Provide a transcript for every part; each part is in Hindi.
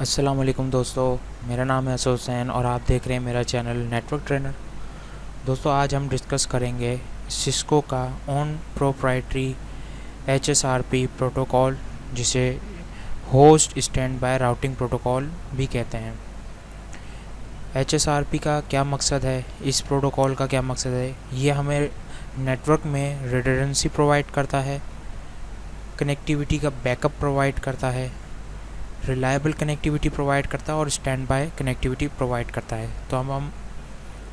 अस्सलाम वालेकुम दोस्तों, मेरा नाम है असद हुसैन और आप देख रहे हैं मेरा चैनल नेटवर्क ट्रेनर। दोस्तों, आज हम डिस्कस करेंगे सिस्को का ओन प्रोप्राइटरी HSRP प्रोटोकॉल, जिसे host stand by routing protocol भी कहते हैं। HSRP का क्या मकसद है, इस प्रोटोकॉल का क्या मकसद है? ये हमें नेटवर्क में रिडंडेंसी प्रोवाइड करता है, कनेक्टिविटी का बैकअप प्रोवाइड करता है, रिलायबल कनेक्टिविटी प्रोवाइड करता है और स्टैंड बाय कनेक्टिविटी प्रोवाइड करता है। तो हम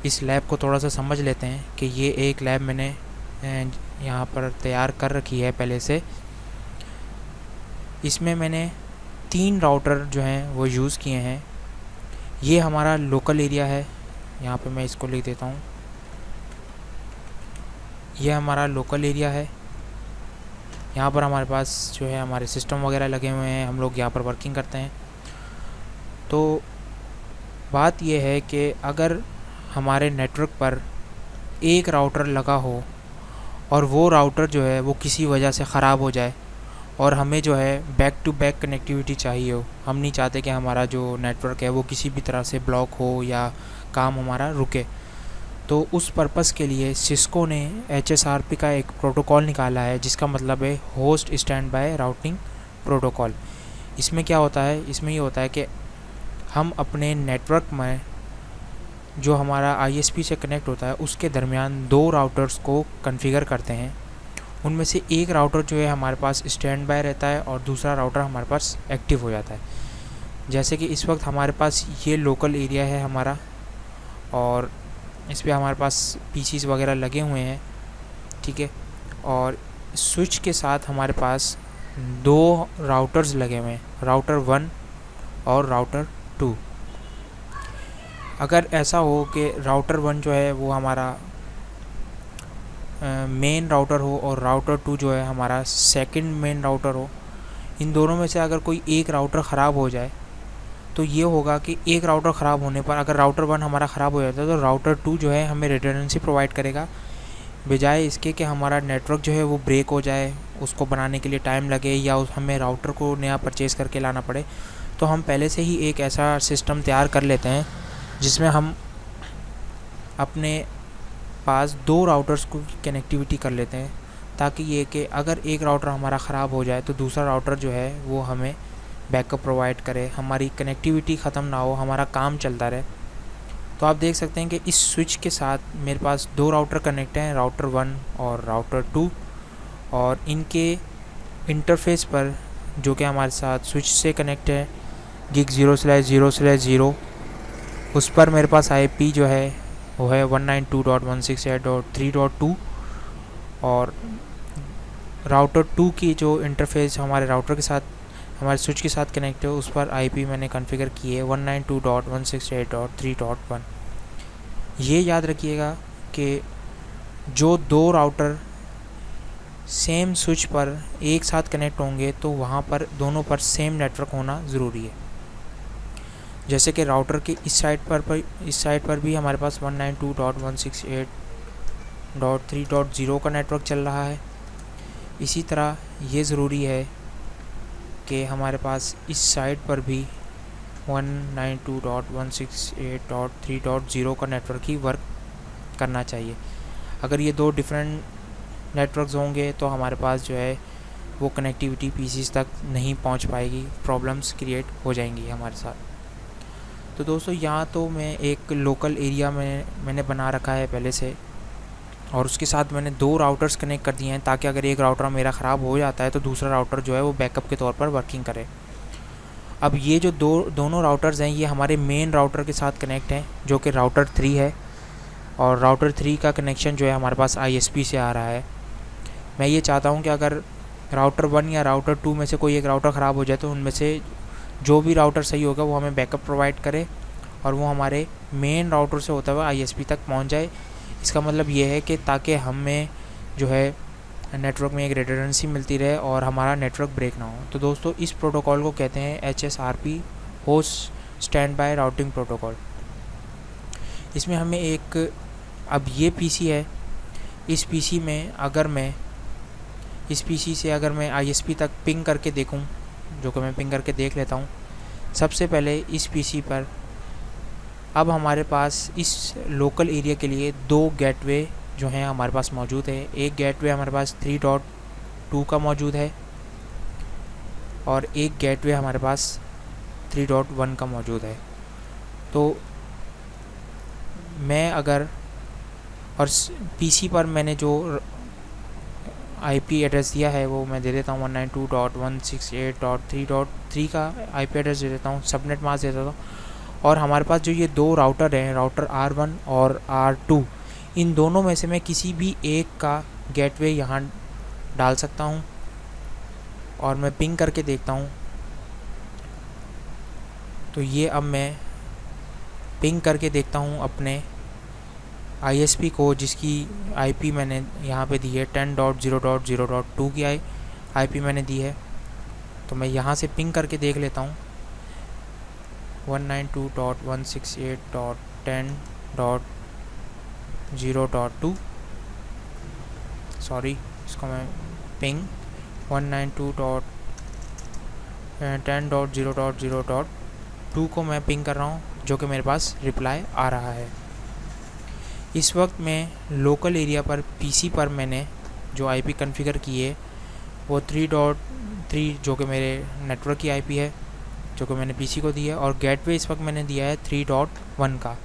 इस लैब को थोड़ा सा समझ लेते हैं कि ये एक लैब मैंने यहाँ पर तैयार कर रखी है पहले से। इसमें मैंने 3 राउटर जो हैं वो यूज़ किए हैं। ये हमारा लोकल एरिया है, यहाँ पे मैं इसको लिख देता हूँ। ये हमारा लोकल एरिया है। यहाँ पर हमारे पास जो है हमारे सिस्टम वगैरह लगे हुए हैं, हम लोग यहाँ पर वर्किंग करते हैं। तो बात यह है कि अगर हमारे नेटवर्क पर एक राउटर लगा हो और वो राउटर जो है वो किसी वजह से ख़राब हो जाए और हमें जो है बैक टू बैक कनेक्टिविटी चाहिए हो, हम नहीं चाहते कि हमारा जो नेटवर्क है वो किसी भी तरह से ब्लॉक हो या काम हमारा रुके, तो उस पर्पज़ के लिए सिस्को ने HSRP का एक प्रोटोकॉल निकाला है, जिसका मतलब है host stand by routing protocol. इसमें क्या होता है? इसमें ये होता है कि हम अपने नेटवर्क में जो हमारा ISP से कनेक्ट होता है उसके दरमियान 2 राउटर्स को कॉन्फ़िगर करते हैं। उनमें से एक राउटर जो है हमारे पास स्टैंड बाय रहता है और दूसरा राउटर हमारे पास एक्टिव हो जाता है। जैसे कि इस वक्त हमारे पास ये लोकल एरिया है हमारा, और इस पर हमारे पास PCs वगैरह लगे हुए हैं, ठीक है। और स्विच के साथ हमारे पास 2 राउटर्स लगे हुए हैं, राउटर 1 और राउटर 2। अगर ऐसा हो कि राउटर 1 जो है वो हमारा मेन राउटर हो और राउटर 2 जो है हमारा सेकंड मेन राउटर हो, इन दोनों में से अगर कोई एक राउटर ख़राब हो जाए तो ये होगा कि एक राउटर ख़राब होने पर अगर राउटर 1 हमारा ख़राब हो जाता है तो राउटर 2 जो है हमें रिडंडेंसी प्रोवाइड करेगा, बजाय इसके कि हमारा नेटवर्क जो है वो ब्रेक हो जाए, उसको बनाने के लिए टाइम लगे या हमें राउटर को नया परचेज़ करके लाना पड़े। तो हम पहले से ही एक ऐसा सिस्टम तैयार कर लेते हैं जिसमें हम अपने पास 2 राउटर्स को कनेक्टिविटी कर लेते हैं, ताकि ये कि अगर एक राउटर हमारा ख़राब हो जाए तो दूसरा राउटर जो है वो हमें बैकअप प्रोवाइड करे, हमारी कनेक्टिविटी ख़त्म ना हो, हमारा काम चलता रहे। तो आप देख सकते हैं कि इस स्विच के साथ मेरे पास 2 राउटर कनेक्ट हैं, राउटर 1 और राउटर 2, और इनके इंटरफेस पर जो कि हमारे साथ स्विच से कनेक्ट है gig 0/0/0, उस पर मेरे पास IP जो है वो है 192.168.3.2, और राउटर 2 की जो इंटरफेस हमारे राउटर के साथ हमारे स्विच के साथ कनेक्ट है उस पर IP मैंने कॉन्फ़िगर की है 192.168.3.1। ये याद रखिएगा कि जो 2 राउटर सेम स्विच पर एक साथ कनेक्ट होंगे तो वहाँ पर दोनों पर सेम नेटवर्क होना ज़रूरी है। जैसे कि राउटर के इस साइड पर भी हमारे पास 192.168.3.0 का नेटवर्क चल रहा है। इसी तरह ये ज़रूरी है कि हमारे पास इस साइड पर भी 192.168.3.0 का नेटवर्क ही वर्क करना चाहिए। अगर ये 2 डिफरेंट नेटवर्क्स होंगे तो हमारे पास जो है वो कनेक्टिविटी PCs तक नहीं पहुंच पाएगी, प्रॉब्लम्स क्रिएट हो जाएंगी हमारे साथ। तो दोस्तों, यहाँ तो मैं एक लोकल एरिया में मैंने बना रखा है पहले से, और उसके साथ मैंने 2 राउटर्स कनेक्ट कर दिए हैं ताकि अगर एक राउटर मेरा ख़राब हो जाता है तो दूसरा राउटर जो है वो बैकअप के तौर पर वर्किंग करे। अब ये जो दोनों राउटर्स हैं ये हमारे मेन राउटर के साथ कनेक्ट हैं, जो कि राउटर 3 है, और राउटर 3 का कनेक्शन जो है हमारे पास ISP से आ रहा है। मैं ये चाहता हूँ कि अगर राउटर 1 या राउटर 2 में से कोई एक राउटर ख़राब हो जाए तो उनमें से जो भी राउटर सही होगा वो हमें बैकअप प्रोवाइड करे और वो हमारे मेन राउटर से होता हुआ ISP तक पहुँच जाए। इसका मतलब ये है कि ताकि हमें जो है नेटवर्क में एक रिडंडेंसी मिलती रहे और हमारा नेटवर्क ब्रेक ना हो। तो दोस्तों, इस प्रोटोकॉल को कहते हैं HSRP host stand by routing protocol. इसमें हमें एक, अब ये PC है, इस PC में अगर मैं इस PC से अगर मैं ISP तक पिंग करके देखूं, जो कि मैं पिंग करके देख लेता हूं, सबसे पहले इस पीसी पर अब हमारे पास इस लोकल एरिया के लिए 2 गेटवे जो हैं हमारे पास मौजूद है। एक गेटवे हमारे पास 3.2 का मौजूद है और एक गेटवे हमारे पास 3.1 का मौजूद है। तो मैं अगर और पीसी पर मैंने जो आईपी एड्रेस दिया है वो मैं दे देता हूँ 192.168.3.3 का आईपी एड्रेस दे देता हूँ, सबनेट मास्क दे देता हूँ। और हमारे पास जो ये 2 राउटर हैं, राउटर R1 और R2, इन दोनों में से मैं किसी भी एक का गेटवे यहाँ डाल सकता हूँ और मैं पिंग करके देखता हूँ। तो ये अब मैं पिंग करके देखता हूँ अपने ISP को, जिसकी IP मैंने यहाँ पे दी है 10.0.0.2 की IP मैंने दी है। तो मैं यहाँ से पिंग करके देख लेता हूँ 192.168.10.0.2, सॉरी, इसको मैं पिंग 192.10.0.0.2 को मैं पिंग कर रहा हूँ, जो कि मेरे पास रिप्लाई आ रहा है। इस वक्त मैं लोकल एरिया पर पीसी पर मैंने जो आईपी कॉन्फ़िगर की है वो 3.3 जो कि मेरे नेटवर्क की आईपी है, जो कि मैंने पीसी को दी है, और गेटवे इस वक्त मैंने दिया है 3.1 का,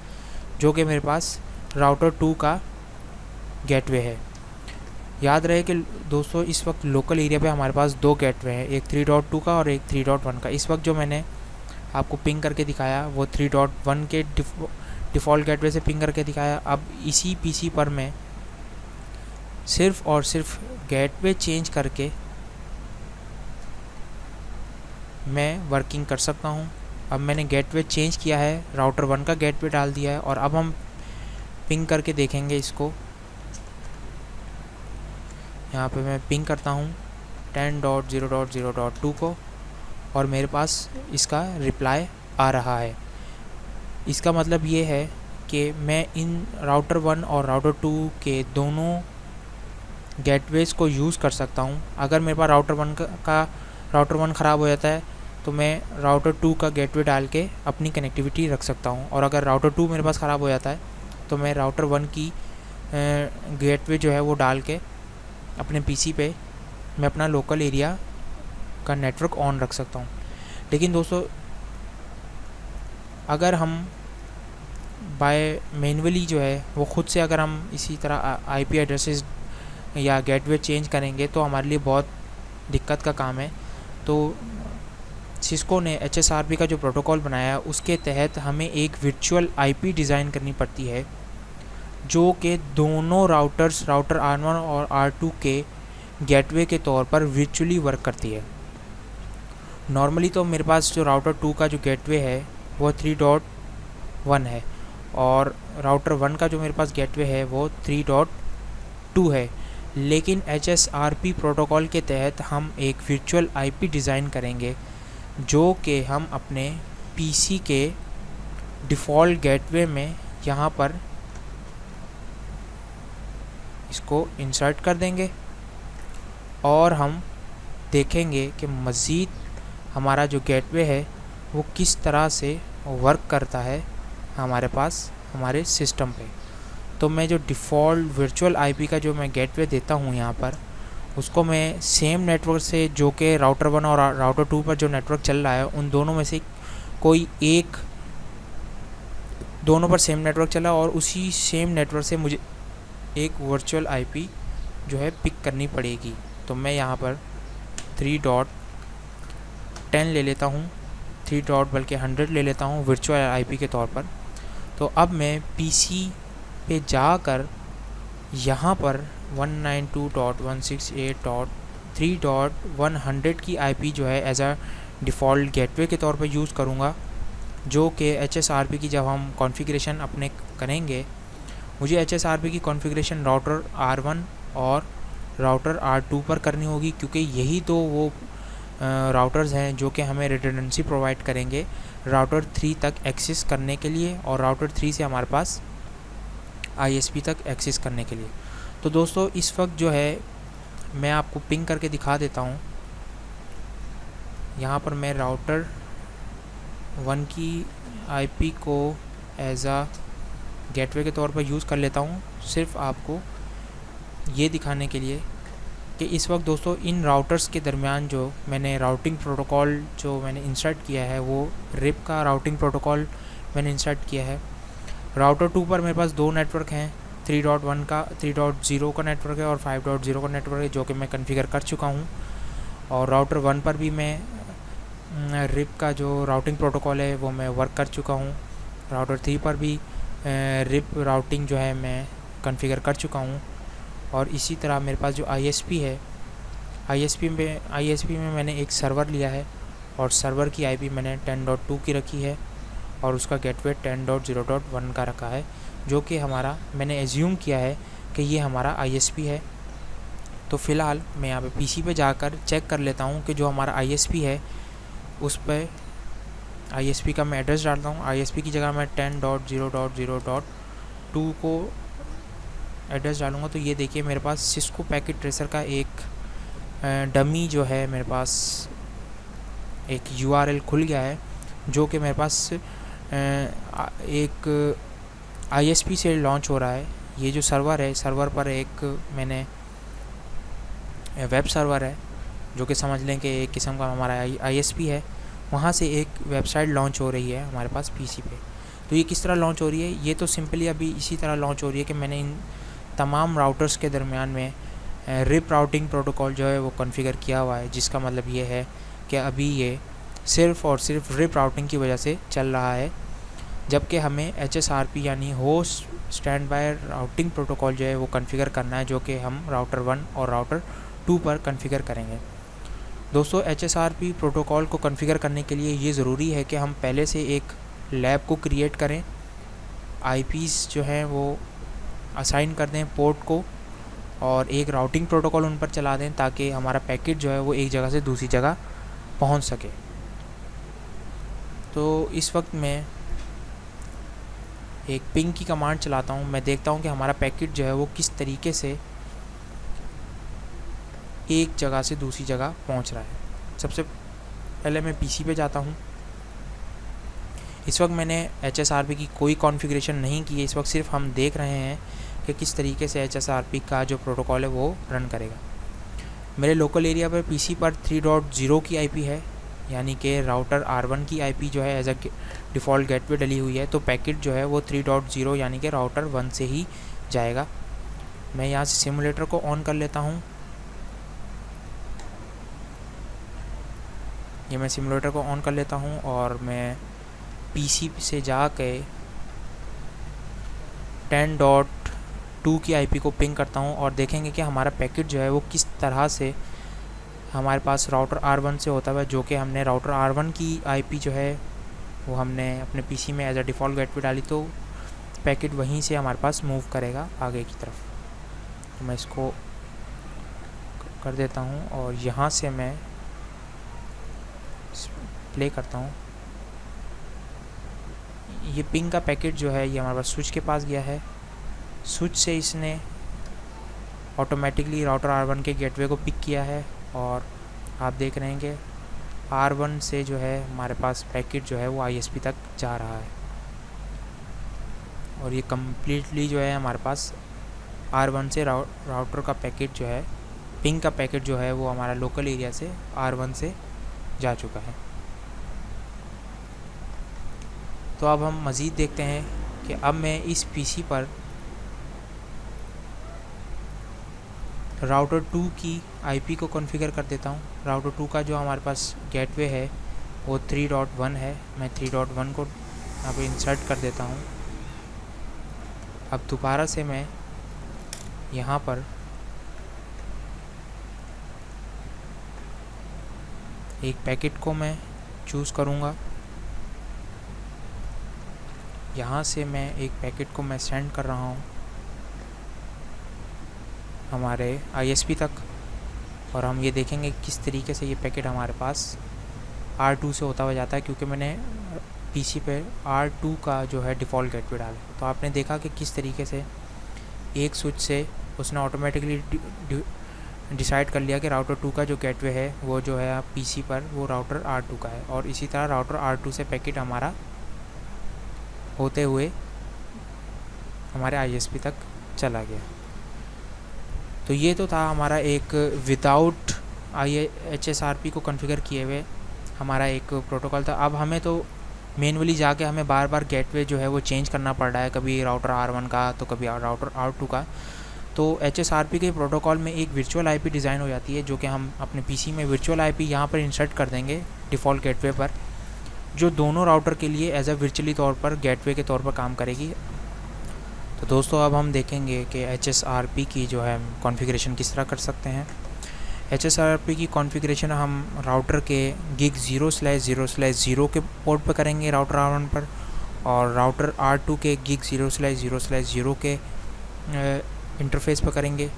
जो कि मेरे पास राउटर 2 का गेटवे है। याद रहे कि दोस्तों इस वक्त लोकल एरिया पे हमारे पास 2 गेटवे हैं, एक 3.2 का और एक 3.1 का। इस वक्त जो मैंने आपको पिंग करके दिखाया वो 3.1 के डिफ़ॉल्ट गेटवे से पिंग करके दिखाया। अब इसी पीसी पर मैं सिर्फ़ और सिर्फ गेटवे चेंज करके मैं वर्किंग कर सकता हूं। अब मैंने गेटवे चेंज किया है, राउटर 1 का गेटवे डाल दिया है, और अब हम पिंग करके देखेंगे इसको। यहाँ पे मैं पिंग करता हूँ 10.0.0.2 को और मेरे पास इसका रिप्लाई आ रहा है। इसका मतलब ये है कि मैं इन राउटर 1 और राउटर 2 के दोनों गेटवेज़ को यूज़ कर सकता हूँ। अगर मेरे पास राउटर 1 ख़राब हो जाता है तो मैं राउटर 2 का गेटवे डाल के अपनी कनेक्टिविटी रख सकता हूँ, और अगर राउटर 2 मेरे पास ख़राब हो जाता है तो मैं राउटर 1 की गेटवे जो है वो डाल के अपने पीसी पे मैं अपना लोकल एरिया का नेटवर्क ऑन रख सकता हूँ। लेकिन दोस्तों अगर हम बाय मैन्युअली जो है वो ख़ुद से अगर हम इसी तरह आईपी एड्रेसेस या गेटवे चेंज करेंगे तो हमारे लिए बहुत दिक्कत का काम है। तो सिस्को ने HSRP का जो प्रोटोकॉल बनाया है उसके तहत हमें एक वर्चुअल आईपी डिज़ाइन करनी पड़ती है, जो कि दोनों राउटर्स, राउटर R1 और R2 के गेटवे के तौर पर वर्चुअली वर्क करती है। नॉर्मली तो मेरे पास जो राउटर 2 का जो गेटवे है वो 3.1 है और राउटर 1 का जो मेरे पास गेटवे है वो 3.2 है। लेकिन HSRP प्रोटोकॉल के तहत हम एक वर्चुअल आईपी डिज़ाइन करेंगे, जो कि हम अपने पीसी के डिफ़ॉल्ट गेटवे में यहाँ पर इसको इंसर्ट कर देंगे और हम देखेंगे कि मज़ीद हमारा जो गेटवे है वो किस तरह से वर्क करता है हमारे पास हमारे सिस्टम पे। तो मैं जो डिफ़ॉल्ट वर्चुअल आईपी का जो मैं गेटवे देता हूँ यहाँ पर, उसको मैं सेम नेटवर्क से, जो कि राउटर 1 और राउटर 2 पर जो नेटवर्क चल रहा है उन दोनों में से कोई एक, दोनों पर सेम नेटवर्क चला और उसी सेम नेटवर्क से मुझे एक वर्चुअल आईपी जो है पिक करनी पड़ेगी। तो मैं यहाँ पर 3.10 ले लेता हूँ, 100 ले लेता हूँ वर्चुअल आईपी के तौर पर। तो अब मैं पीसी पे जाकर यहाँ पर 192.168.3.100 की आईपी जो है एज अ डिफ़ॉल्ट गेटवे के तौर पर यूज़ करूँगा, जो कि HSRP की जब हम कॉन्फ़िगरेशन अपने करेंगे, मुझे HSRP की कॉन्फ़िगरेशन राउटर R1 और राउटर R2 पर करनी होगी, क्योंकि यही तो वो राउटर्स हैं जो कि हमें रिडंडेंसी प्रोवाइड करेंगे राउटर 3 तक एक्सेस करने के लिए और राउटर 3 से हमारे पास ISP तक एक्सेस करने के लिए। तो दोस्तों इस वक्त जो है मैं आपको पिंग करके दिखा देता हूँ। यहाँ पर मैं राउटर 1 की आईपी को एज आ गेटवे के तौर पर यूज़ कर लेता हूँ, सिर्फ आपको ये दिखाने के लिए कि इस वक्त दोस्तों इन राउटर्स के दरमियान जो मैंने राउटिंग प्रोटोकॉल जो मैंने इंसर्ट किया है वो रिप का राउटिंग प्रोटोकॉल मैंने इंसर्ट किया है। राउटर 2 पर मेरे पास 2 नेटवर्क हैं, 3.1 का 3.0 का नेटवर्क है और 5.0 का नेटवर्क है, जो कि मैं कॉन्फ़िगर कर चुका हूँ। और राउटर 1 पर भी मैं रिप का जो राउटिंग प्रोटोकॉल है वो मैं वर्क कर चुका हूँ। राउटर 3 पर भी रिप राउटिंग जो है मैं कॉन्फ़िगर कर चुका हूँ। और इसी तरह मेरे पास जो ISP है, ISP में मैंने एक सर्वर लिया है और सर्वर की IP मैंने 10.2 की रखी है और उसका गेटवे 10.0.1 का रखा है, जो कि हमारा मैंने एज्यूम किया है कि ये हमारा ISP है। तो फ़िलहाल मैं यहाँ पे PC पे जाकर चेक कर लेता हूँ कि जो हमारा ISP है उस पर ISP का मैं एड्रेस डालता हूँ। ISP की जगह मैं 10.0.0.2 को एड्रेस डालूँगा तो ये देखिए मेरे पास सिस्को पैकेट ट्रेसर का एक डमी जो है मेरे पास एक URL खुल गया है, जो कि मेरे पास एक ISP से लॉन्च हो रहा है। ये जो सर्वर है, सर्वर पर एक मैंने वेब सर्वर है जो कि समझ लें कि एक किस्म का हमारा ISP है, वहाँ से एक वेबसाइट लॉन्च हो रही है हमारे पास PC पे। तो ये किस तरह लॉन्च हो रही है, ये तो सिंपली अभी इसी तरह लॉन्च हो रही है कि मैंने इन तमाम राउटर्स के दरमियान में रिप राउटिंग प्रोटोकॉल जो है वो कॉन्फ़िगर किया हुआ है, जिसका मतलब ये है कि अभी ये सिर्फ़ और सिर्फ रिप राउटिंग की वजह से चल रहा है, जबकि हमें HSRP यानी host stand by routing protocol जो है वो कॉन्फ़िगर करना है, जो कि हम राउटर 1 और राउटर 2 पर कॉन्फ़िगर करेंगे। दोस्तों HSRP प्रोटोकॉल को कॉन्फ़िगर करने के लिए ये ज़रूरी है कि हम पहले से एक लैब को क्रिएट करें, IPs जो हैं वो असाइन कर दें पोर्ट को और एक राउटिंग प्रोटोकॉल उन पर चला दें ताकि हमारा पैकेट जो है वो एक जगह से दूसरी जगह पहुंच सके। तो इस वक्त मैं एक पिंग की कमांड चलाता हूं, मैं देखता हूं कि हमारा पैकेट जो है वो किस तरीके से एक जगह से दूसरी जगह पहुंच रहा है। सबसे पहले मैं PC पे जाता हूं। इस वक्त मैंने HSRP की कोई कॉन्फ़िगरेशन नहीं की है, इस वक्त सिर्फ हम देख रहे हैं कि किस तरीके से HSRP का जो प्रोटोकॉल है वो रन करेगा। मेरे लोकल एरिया पर PC पर 3.0 की IP है, यानी कि राउटर R1 की IP जो है एज अ डिफ़ॉल्ट गेटवे डली हुई है, तो पैकेट जो है वो 3.0 यानी कि राउटर 1 से ही जाएगा। मैं यहाँ से सिमुलेटर को ऑन कर लेता हूँ। ये मैं सिमुलेटर को ऑन कर लेता हूँ और मैं PC से जाके 10.2 की IP को पिंग करता हूँ और देखेंगे कि हमारा पैकेट जो है वो किस तरह से हमारे पास राउटर R1 से होता है, जो कि हमने राउटर R1 की IP जो है वो हमने अपने PC में एज अ डिफ़ॉल्ट गेटवे डाली, तो पैकेट वहीं से हमारे पास मूव करेगा आगे की तरफ। तो मैं इसको कर देता हूँ और यहाँ से मैं प्ले करता हूँ। ये पिंग का पैकेट जो है ये हमारे पास स्विच के पास गया है, स्विच से इसने ऑटोमेटिकली राउटर R1 के गेटवे को पिक किया है और आप देख रहे हैं कि R1 से जो है हमारे पास पैकेट जो है वो ISP तक जा रहा है और ये कम्प्लीटली जो है हमारे पास R1 से राउटर का पैकेट जो है, पिंग का पैकेट जो है वो हमारा लोकल एरिया से R1 से जा चुका है। तो अब हम मज़ीद देखते हैं कि अब मैं इस PC पर राउटर 2 की IP को कॉन्फ़िगर कर देता हूँ। राउटर 2 का जो हमारे पास गेटवे है वो 3.1 है, मैं 3.1 को यहाँ पे इंसर्ट कर देता हूँ। अब दोबारा से मैं यहाँ पर एक पैकेट को मैं चूज़ करूँगा, यहाँ से मैं एक पैकेट को मैं सेंड कर रहा हूँ हमारे ISP तक और हम ये देखेंगे किस तरीके से ये पैकेट हमारे पास R2 से होता हुआ जाता है, क्योंकि मैंने PC पे R2 का जो है डिफ़ॉल्ट गेटवे डाला। तो आपने देखा कि किस तरीके से एक स्विच से उसने ऑटोमेटिकली डिसाइड कर लिया कि राउटर 2 का जो गेटवे है वो जो है पीसी पर वो राउटर R2 का है, और इसी तरह राउटर R2 से पैकेट हमारा होते हुए हमारे ISP तक चला गया। तो ये तो था हमारा एक विदाउट HSRP को कॉन्फ़िगर किए हुए हमारा एक प्रोटोकॉल था। अब हमें तो मैनुअली जाके हमें बार बार गेटवे जो है वो चेंज करना पड़ रहा है, कभी राउटर R1 का तो कभी राउटर R2 का। तो HSRP के प्रोटोकॉल में एक वर्चुअल IP डिज़ाइन हो जाती है, जो कि हम अपने PC में वर्चुअल IP यहाँ पर इंसर्ट कर देंगे डिफ़ॉल्ट गेटवे पर, जो दोनों राउटर के लिए एज अ वर्चुअली तौर पर गेटवे के तौर पर काम करेगी। तो दोस्तों अब हम देखेंगे कि HSRP की जो है कॉन्फ़िगरेशन किस तरह कर सकते हैं। HSRP की कॉन्फ़िगरेशन हम राउटर के gig 0/0/0 के पोर्ट पर करेंगे राउटर R1 पर, और राउटर R2 के gig 0/0/0 के इंटरफेस पर करेंगे।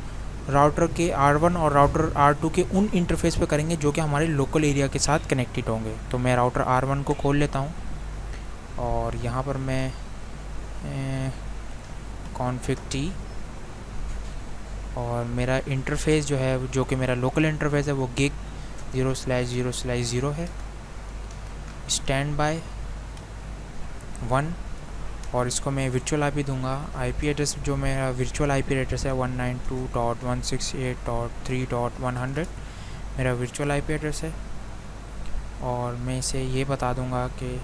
राउटर के R1 और राउटर R2 के उन इंटरफेस पर करेंगे जो कि हमारे लोकल एरिया के साथ कनेक्टेड होंगे। तो मैं राउटर R1 को खोल लेता हूँ और यहाँ पर मैं config t और मेरा इंटरफेस जो है जो कि मेरा लोकल इंटरफेस है वो gig 0/0/0 है, स्टैंड बाय 1, और इसको मैं वर्चुअल IP दूंगा। IP एड्रेस जो मेरा वर्चुअल IP एड्रेस है 192.168.3.100 मेरा वर्चुअल IP एड्रेस है। और मैं इसे ये बता दूंगा कि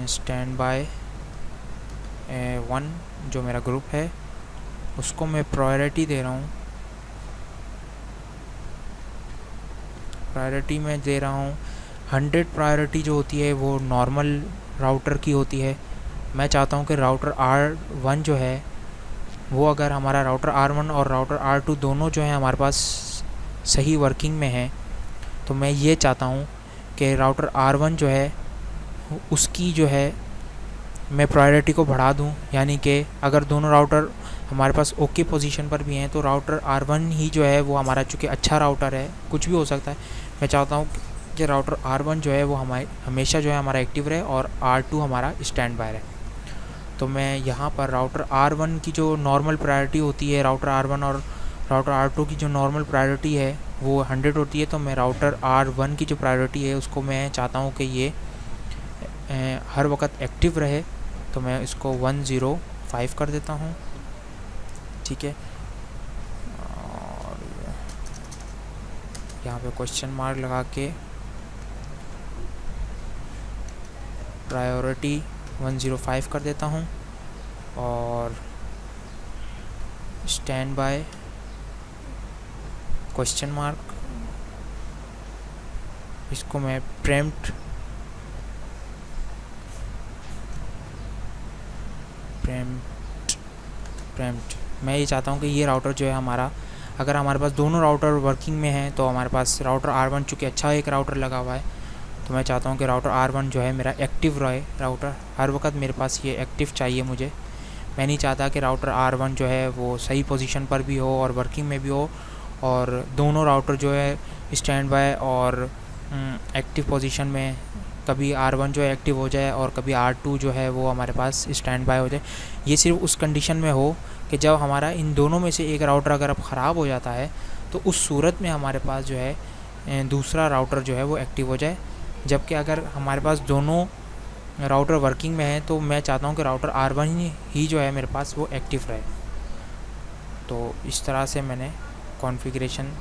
स्टैंड बाय 1 जो मेरा ग्रुप है उसको मैं प्रायोरिटी दे रहा हूँ। प्रायोरिटी में दे रहा हूँ 100 प्रायोरिटी जो होती है वो नॉर्मल राउटर की होती है। मैं चाहता हूँ कि राउटर R1 जो है वो, अगर हमारा राउटर R1 और राउटर R2 दोनों जो है हमारे पास सही वर्किंग में है, तो मैं ये चाहता हूँ कि राउटर R1 जो है उसकी जो है मैं प्रायोरिटी को बढ़ा दूँ, यानी कि अगर दोनों राउटर हमारे पास ओके पोजीशन पर भी हैं तो राउटर R1 ही जो है वो हमारा, चूँकि अच्छा राउटर है कुछ भी हो सकता है, मैं चाहता हूँ कि राउटर R1 जो है वो हमेशा जो है हमारा एक्टिव रहे और R2 हमारा स्टैंड बाय रहे। तो मैं यहाँ पर राउटर R1 की जो नॉर्मल प्रायोरिटी होती है, राउटर R1 और राउटर R2 की जो नॉर्मल प्रायोरिटी है वो 100 होती है, तो मैं राउटर R1 की जो प्रायोरिटी है उसको मैं चाहता हूँ कि ये हर वक्त एक्टिव रहे, तो मैं इसको 105 कर देता हूँ। ठीक है, और यहाँ पे क्वेश्चन मार्क लगा के प्रायोरिटी 105 कर देता हूँ, और स्टैंड बाय क्वेश्चन मार्क, इसको मैं प्रेम्प्ट मैं ये चाहता हूँ कि ये राउटर जो है हमारा, अगर हमारे पास दोनों राउटर वर्किंग में हैं तो हमारे पास राउटर R1 चूँकि अच्छा एक राउटर लगा हुआ है, तो मैं चाहता हूँ कि राउटर R1 जो है मेरा एक्टिव रहे। राउटर हर वक्त मेरे पास ये एक्टिव चाहिए मुझे। मैं नहीं चाहता कि राउटर R1 जो है वो सही पोजीशन पर भी हो और वर्किंग में भी हो, और दोनों राउटर जो है स्टैंड बाय और एक्टिव पोजीशन में, कभी R1 जो है एक्टिव हो जाए और कभी R2 जो है वो हमारे पास स्टैंड बाय हो जाए। ये सिर्फ उस कंडीशन में हो कि जब हमारा इन दोनों में से एक राउटर अगर अब ख़राब हो जाता है तो उस सूरत में हमारे पास जो है दूसरा राउटर जो है वो एक्टिव हो जाए। जबकि अगर हमारे पास दोनों राउटर वर्किंग में है तो मैं चाहता हूँ कि राउटर R1 ही जो है मेरे पास वो एक्टिव रहे। तो इस तरह से मैंने कॉन्फ़िगरेशन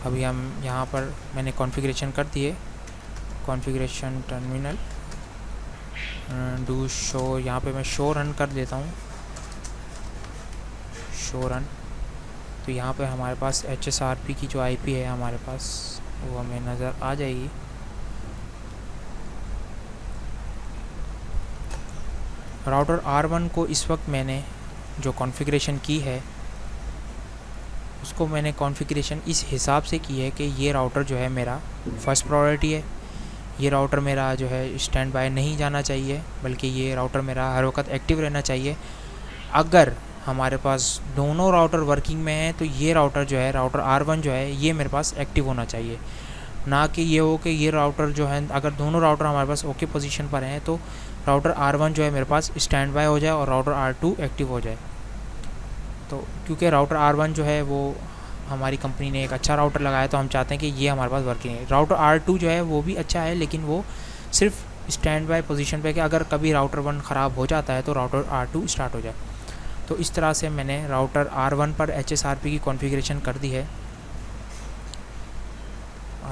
अभी हम यहाँ पर मैंने कॉन्फ़िगरेशन कर दिए। कॉन्फ़िगरेशन टर्मिनल डू शो, यहाँ पे मैं शो रन कर देता हूँ, शो रन। तो यहाँ पे हमारे पास HSRP की जो IP है हमारे पास वो हमें नज़र आ जाएगी। राउटर R1 को इस वक्त मैंने जो कॉन्फ़िगरेशन की है उसको मैंने कॉन्फ़िगरेशन इस हिसाब से की है कि ये राउटर जो है मेरा फर्स्ट प्रायोरिटी है। ये राउटर मेरा जो है स्टैंड बाय नहीं जाना चाहिए, बल्कि ये राउटर मेरा हर वक्त एक्टिव रहना चाहिए। अगर हमारे पास दोनों राउटर वर्किंग में हैं तो ये राउटर जो है, राउटर R1 जो है ये मेरे पास एक्टिव होना चाहिए। ना कि ये हो कि ये राउटर जो है, अगर दोनों राउटर हमारे पास ओके पोजीशन पर हैं तो राउटर R1 जो है मेरे पास स्टैंड बाय हो जाए और राउटर R2 एक्टिव हो जाए। तो क्योंकि राउटर R1 जो है वो हमारी कंपनी ने एक अच्छा राउटर लगाया, तो हम चाहते हैं कि ये हमारे पास वर्किंग है। राउटर R2 जो है वो भी अच्छा है, लेकिन वो सिर्फ स्टैंड बाय पोजीशन पे कि अगर कभी राउटर 1 ख़राब हो जाता है तो राउटर R2 स्टार्ट हो जाए। तो इस तरह से मैंने राउटर R1 पर HSRP की कॉन्फ़िगरेशन कर दी है।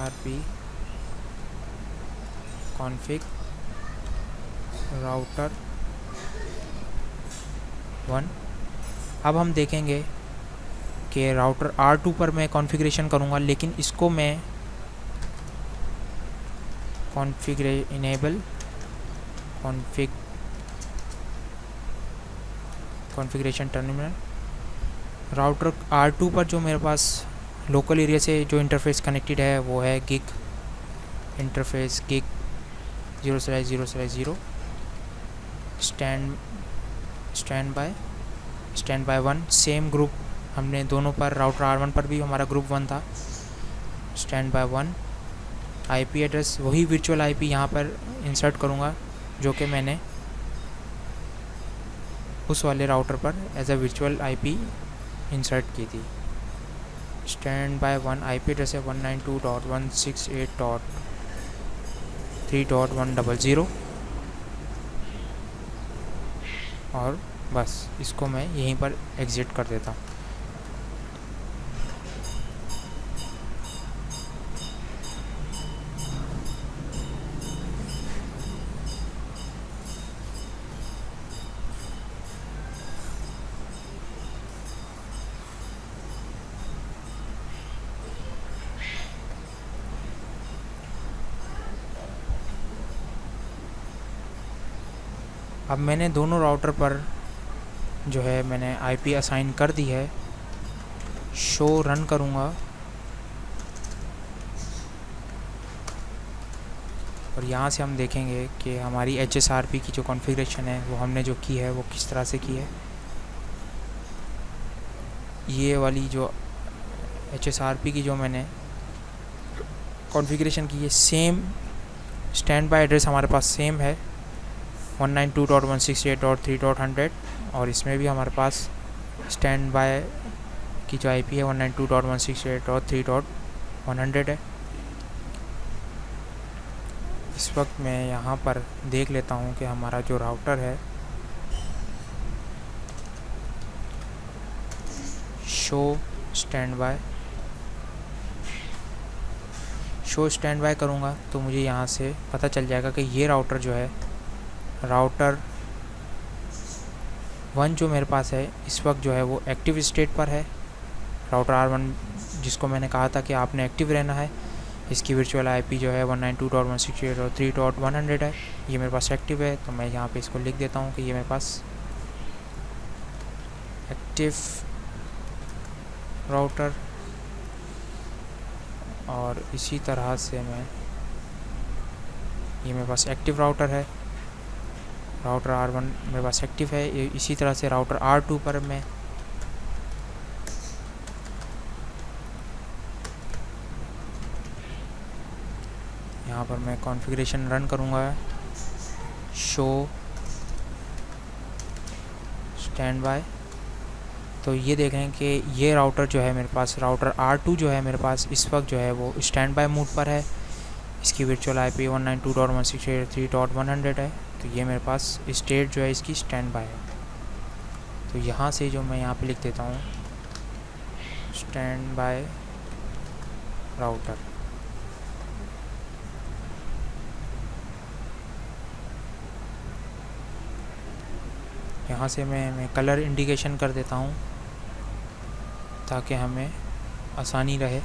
RP config router 1। अब हम देखेंगे कि राउटर R2 पर मैं कॉन्फ़िगरेशन करूँगा, लेकिन इसको मैं enable configuration terminal router R2 पर जो मेरे पास लोकल एरिया से जो इंटरफेस कनेक्टेड है वो है gig interface gig 0/0/0 stand by 1। Same group हमने दोनों पर, राउटर R1 पर भी हमारा ग्रुप 1 था, स्टैंड बाय 1। IP एड्रेस वही वर्चुअल IP यहाँ पर इंसर्ट करूँगा जो कि मैंने उस वाले राउटर पर as a virtual IP insert की थी। स्टैंड बाय 1 IP एड्रेस है 192.168.3.100 और बस इसको मैं यहीं पर एग्ज़िट कर देता हूँ। अब मैंने दोनों राउटर पर जो है मैंने IP असाइन कर दी है। शो रन करूँगा और यहाँ से हम देखेंगे कि हमारी HSRP की जो कॉन्फ़िगरेशन है वो हमने जो की है वो किस तरह से की है। ये वाली जो HSRP की जो मैंने कॉन्फ़िगरेशन की है, सेम स्टैंड बाय एड्रेस हमारे पास सेम है 192.168.3.100 और इसमें भी हमारे पास स्टैंड बाय की जो IP है 192.168.3.100 है। इस वक्त मैं यहाँ पर देख लेता हूँ कि हमारा जो राउटर है शो स्टैंड बाय करूँगा तो मुझे यहाँ से पता चल जाएगा कि ये राउटर जो है, राउटर 1 जो मेरे पास है इस वक्त जो है वो एक्टिव स्टेट पर है। राउटर R1 जिसको मैंने कहा था कि आपने एक्टिव रहना है, इसकी वर्चुअल IP जो है 192.168.3.100 है, ये मेरे पास एक्टिव है। तो मैं यहाँ पे इसको लिख देता हूँ कि ये मेरे पास एक्टिव राउटर, और इसी तरह से ये मेरे पास एक्टिव राउटर है, राउटर R1 मेरे पास एक्टिव है। इसी तरह से राउटर R2 पर मैं यहाँ पर मैं कॉन्फ़िगरेशन रन करूँगा, शो स्टैंड बाय। तो ये देखें कि ये राउटर जो है मेरे पास, राउटर R2 जो है मेरे पास इस वक्त जो है वो स्टैंड बाय मोड पर है। इसकी वर्चुअल IP 192.168.3.100 है। तो ये मेरे पास स्टेट जो है इसकी स्टैंड बाय है। तो यहाँ से जो मैं यहाँ पे लिख देता हूँ स्टैंड बाय राउटर। यहाँ से मैं कलर इंडिकेशन कर देता हूँ ताकि हमें आसानी रहे।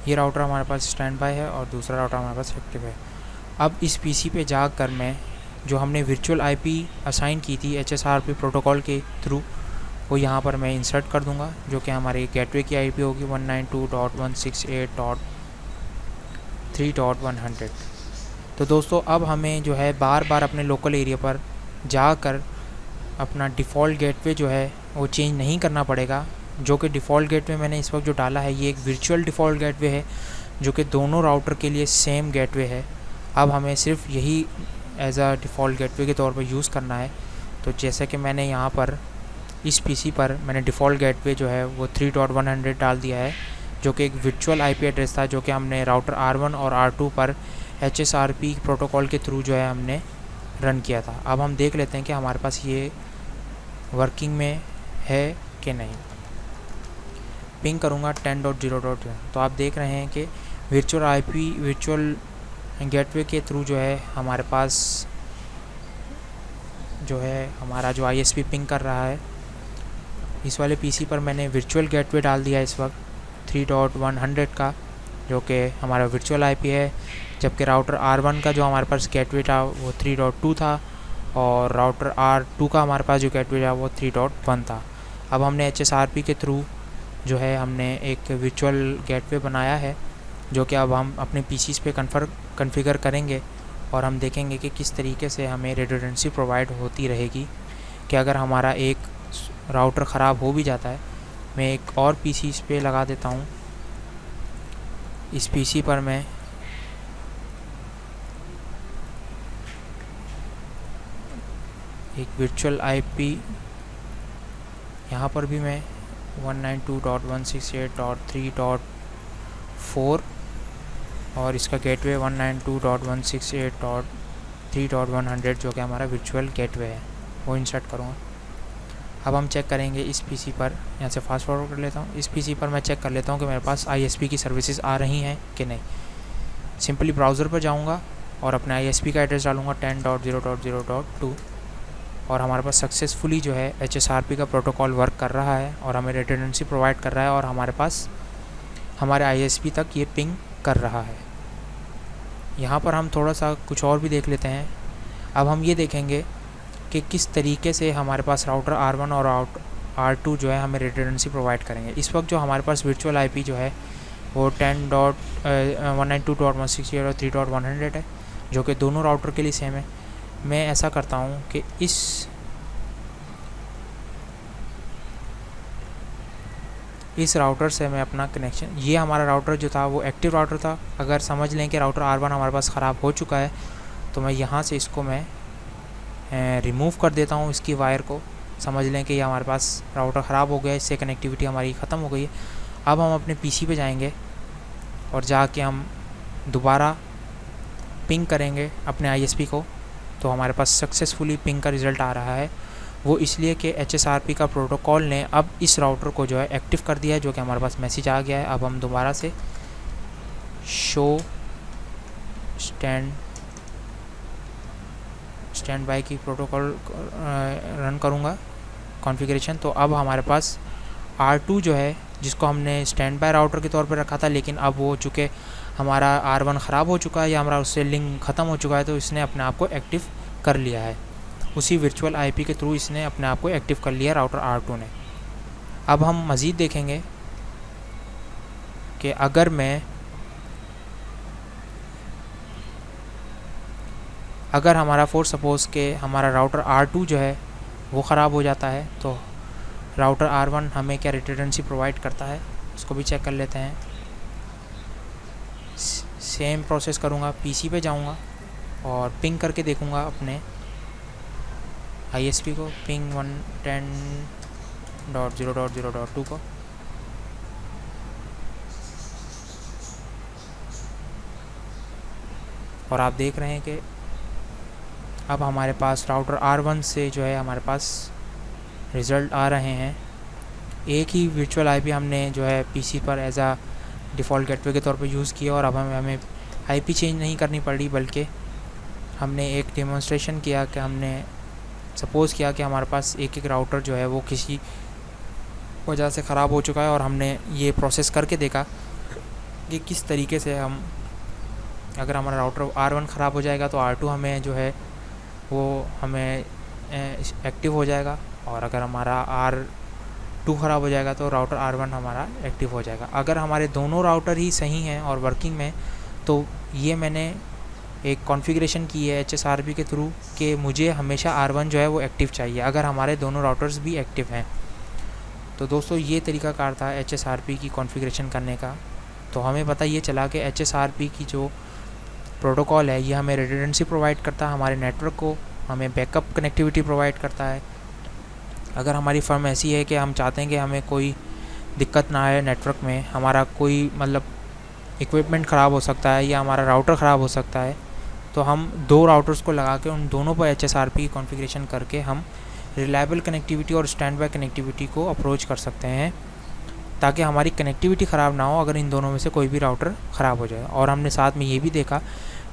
ये राउटर हमारे पास स्टैंड बाय है और दूसरा राउटर हमारे पास एक्टिव है। अब इस PC पे जाकर मैं जो हमने वर्चुअल IP असाइन की थी HSRP प्रोटोकॉल के थ्रू, वो यहाँ पर मैं इंसर्ट कर दूँगा, जो कि हमारी गेटवे की IP होगी 192.168.3.100। तो दोस्तों अब हमें जो है बार बार अपने लोकल एरिया पर जाकर अपना डिफ़ॉल्ट गेटवे जो है वो चेंज नहीं करना पड़ेगा। जो कि डिफ़ॉल्ट गेटवे मैंने इस वक्त जो डाला है ये एक वर्चुअल डिफ़ॉल्ट गेटवे है जो कि दोनों राउटर के लिए सेम गेटवे है। अब हमें सिर्फ यही एज अ डिफ़ॉल्ट गेटवे के तौर पर यूज़ करना है। तो जैसे कि मैंने यहाँ पर इस पीसी पर मैंने डिफ़ॉल्ट गेटवे जो है वो 3.100 डाल दिया है, जो कि एक वर्चुअल आईपी एड्रेस था जो कि हमने राउटर R1 और R2 पर HSRP प्रोटोकॉल के थ्रू जो है हमने रन किया था। अब हम देख लेते हैं कि हमारे पास ये वर्किंग में है कि नहीं। पिंग करूँगा 10.0.0 तो आप देख रहे हैं कि वर्चुअल गेटवे के थ्रू जो है हमारे पास जो है हमारा जो ISP पिंग कर रहा है। इस वाले पीसी पर मैंने वर्चुअल गेटवे डाल दिया इस वक्त 3.100 का, जो कि हमारा वर्चुअल आईपी है, जबकि राउटर R1 का जो हमारे पास गेटवे था वो 3.2 था और राउटर R2 का हमारे पास जो गेटवे था वो 3.1 था। अब हमने HSRP के थ्रू जो है हमने एक वर्चुअल गेटवे बनाया है, जो कि अब हम अपने पीसीस पे कन्फिगर करेंगे और हम देखेंगे कि किस तरीके से हमें रिडंडेंसी प्रोवाइड होती रहेगी। कि अगर हमारा एक राउटर ख़राब हो भी जाता है, मैं एक और पीसी इस पे लगा देता हूँ। इस पीसी पर मैं एक वर्चुअल आईपी, यहाँ पर भी मैं 192.168.3.4 और इसका गेटवे 192.168.3.100 जो कि हमारा वर्चुअल गेटवे है वो इंसर्ट करूँगा। अब हम चेक करेंगे इस पीसी पर, यहाँ से फास्ट फॉरवर्ड कर लेता हूँ। इस पीसी पर मैं चेक कर लेता हूँ कि मेरे पास ISP की सर्विसेज आ रही हैं कि नहीं। सिंपली ब्राउज़र पर जाऊँगा और अपना ISP का एड्रेस डालूँगा 10.0.0.2 और हमारे पास सक्सेसफुली जो है HSRP का प्रोटोकॉल वर्क कर रहा है और हमें रिडंडेंसी प्रोवाइड कर रहा है और हमारे पास हमारे ISP तक ये पिंग कर रहा है। यहाँ पर हम थोड़ा सा कुछ और भी देख लेते हैं। अब हम ये देखेंगे कि किस तरीके से हमारे पास राउटर R1 और R2 जो है हमें रिडंडेंसी प्रोवाइड करेंगे। इस वक्त जो हमारे पास वर्चुअल आईपी जो है वो 192.168 और 3.100 है, जो कि दोनों राउटर के लिए सेम है। मैं ऐसा करता हूँ कि इस राउटर से मैं अपना कनेक्शन, ये हमारा राउटर जो था वो एक्टिव राउटर था। अगर समझ लें कि राउटर R1 हमारे पास ख़राब हो चुका है तो मैं यहाँ से इसको मैं रिमूव कर देता हूँ, इसकी वायर को। समझ लें कि ये हमारे पास राउटर ख़राब हो गया है, इससे कनेक्टिविटी हमारी ख़त्म हो गई है। अब हम अपने पीसी पे जाएंगे और जाके हम दोबारा पिंग करेंगे अपने ISP को, तो हमारे पास सक्सेसफुली पिंग का रिज़ल्ट आ रहा है। वो इसलिए कि HSRP का प्रोटोकॉल ने अब इस राउटर को जो है एक्टिव कर दिया है, जो कि हमारे पास मैसेज आ गया है। अब हम दोबारा से शो स्टैंड बाय की प्रोटोकॉल रन करूँगा कॉन्फ़िगरेशन। तो अब हमारे पास R2 जो है, जिसको हमने स्टैंड बाय राउटर के तौर पर रखा था, लेकिन अब वो चूँकि हमारा R1 ख़राब हो चुका है या हमारा उससे लिंक ख़त्म हो चुका है, तो इसने अपने आप को एक्टिव कर लिया है। उसी वर्चुअल आईपी के थ्रू इसने अपने आप को एक्टिव कर लिया राउटर R2 ने। अब हम मज़ीद देखेंगे कि अगर हमारा फॉर सपोज़ के हमारा राउटर R2 जो है वो ख़राब हो जाता है, तो राउटर R1 हमें क्या रिडंडेंसी प्रोवाइड करता है उसको भी चेक कर लेते हैं। सेम प्रोसेस करूँगा, पीसी पे जाऊँगा और पिंग करके देखूँगा अपने ISP को, पिंग 110.0.0.2 को। और आप देख रहे हैं कि अब हमारे पास राउटर R1 से जो है हमारे पास रिज़ल्ट आ रहे हैं। एक ही वर्चुअल आईपी हमने जो है पीसी पर एज आ डिफ़ॉल्ट गेटवे के तौर पर यूज़ किया और अब हमें आईपी चेंज नहीं करनी पड़ी, बल्कि हमने एक डेमोन्स्ट्रेशन किया कि हमने सपोज़ किया कि हमारे पास एक राउटर जो है वो किसी वजह से ख़राब हो चुका है और हमने ये प्रोसेस करके देखा कि किस तरीके से हम, अगर हमारा राउटर R1 ख़राब हो जाएगा तो R2 हमें जो है वो हमें एक्टिव हो जाएगा, और अगर हमारा R2 ख़राब हो जाएगा तो राउटर R1 हमारा एक्टिव हो जाएगा। अगर हमारे दोनों राउटर ही सही हैं और वर्किंग में, तो ये मैंने एक कॉन्फ़िगरेशन की है HSRP के थ्रू कि मुझे हमेशा R1 जो है वो एक्टिव चाहिए अगर हमारे दोनों राउटर्स भी एक्टिव हैं। तो दोस्तों ये तरीकाकार था HSRP की कॉन्फ़िगरेशन करने का। तो हमें पता ये चला कि HSRP की जो प्रोटोकॉल है ये हमें रिडंडेंसी प्रोवाइड करता है हमारे नेटवर्क को, हमें बैकअप कनेक्टिविटी प्रोवाइड करता है। अगर हमारी फर्म ऐसी है कि हम चाहते हैं कि हमें कोई दिक्कत ना आए नेटवर्क में, हमारा कोई मतलब इक्विपमेंट ख़राब हो सकता है या हमारा राउटर ख़राब हो सकता है, तो हम 2 राउटर्स को लगा के उन दोनों पर HSRP की कॉन्फ़िगरेशन करके हम रिलायबल कनेक्टिविटी और स्टैंड बाय कनेक्टिविटी को अप्रोच कर सकते हैं, ताकि हमारी कनेक्टिविटी ख़राब ना हो अगर इन दोनों में से कोई भी राउटर ख़राब हो जाए। और हमने साथ में ये भी देखा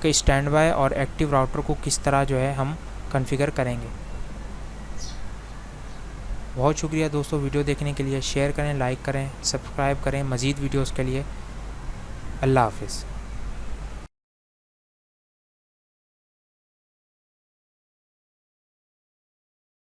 कि स्टैंड बाय और एक्टिव राउटर को किस तरह जो है हम कॉन्फ़िगर करेंगे। बहुत शुक्रिया दोस्तों वीडियो देखने के लिए। शेयर करें, लाइक करें, सब्सक्राइब करें मज़ीद वीडियोज़ के लिए। अल्लाह हाफ़िज़।